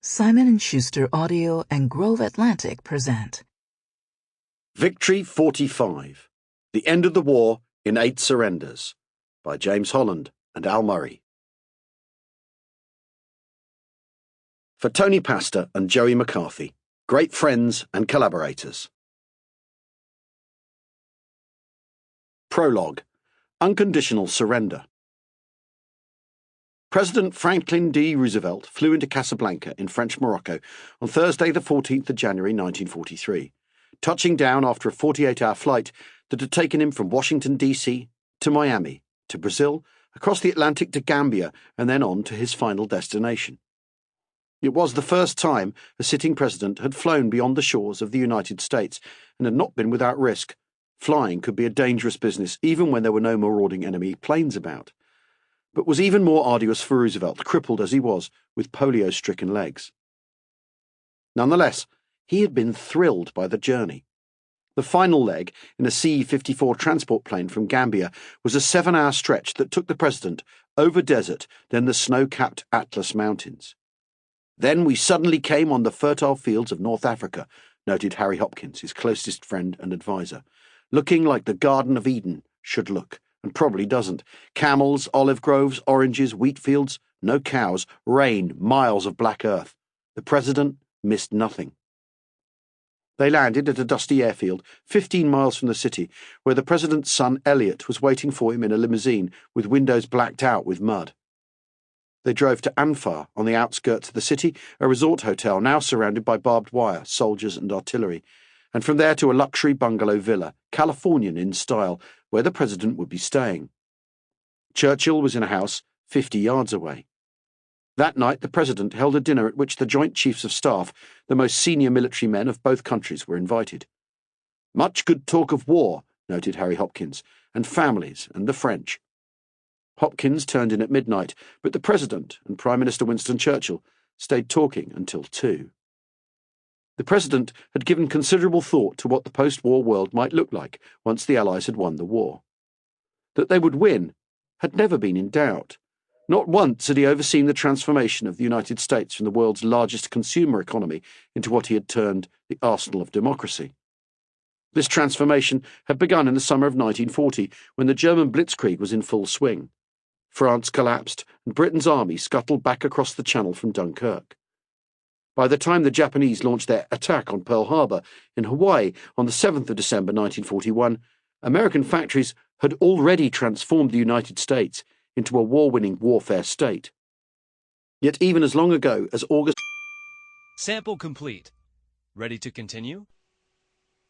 Simon & Schuster Audio and Grove Atlantic present Victory 45. The End of the War in 8 Surrenders by James Holland and Al Murray. For Tony Pastor and Joey McCarthy, great friends and collaborators. Prologue. Unconditional Surrender. President Franklin D. Roosevelt flew into Casablanca in French Morocco on Thursday the 14th of January 1943, touching down after a 48-hour flight that had taken him from Washington, D.C. to Miami, to Brazil, across the Atlantic to Gambia, and then on to his final destination. It was the first time a sitting president had flown beyond the shores of the United States and had not been without risk. Flying could be a dangerous business even when there were no marauding enemy planes about, but was even more arduous for Roosevelt, crippled as he was with polio-stricken legs. Nonetheless, he had been thrilled by the journey. The final leg, in a C-54 transport plane from Gambia, was a 7-hour stretch that took the president over desert, then the snow-capped Atlas Mountains. Then we suddenly came on the fertile fields of North Africa, noted Harry Hopkins, his closest friend and adviser, looking like the Garden of Eden should look, and probably doesn't. Camels, olive groves, oranges, wheat fields, no cows, rain, miles of black earth. The president missed nothing. They landed at a dusty airfield 15 miles from the city, where the president's son Elliot was waiting for him in a limousine with windows blacked out with mud. They drove to Anfar, on the outskirts of the city, a resort hotel now surrounded by barbed wire, soldiers and artillery, and from there to a luxury bungalow villa, Californian in style, where the president would be staying. Churchill was in a house 50 yards away. That night the president held a dinner at which the Joint Chiefs of Staff, the most senior military men of both countries, were invited. Much good talk of war, noted Harry Hopkins, and families and the French. Hopkins turned in at midnight, but the president and Prime Minister Winston Churchill stayed talking until 2. The president had given considerable thought to what the post-war world might look like once the Allies had won the war. That they would win had never been in doubt. Not once had he overseen the transformation of the United States from the world's largest consumer economy into what he had termed the arsenal of democracy. This transformation had begun in the summer of 1940, when the German blitzkrieg was in full swing. France collapsed, and Britain's army scuttled back across the Channel from Dunkirk. By the time the Japanese launched their attack on Pearl Harbor in Hawaii on the 7th of December 1941, American factories had already transformed the United States into a war-winning warfare state. Yet even as long ago as August... Sample complete. Ready to continue?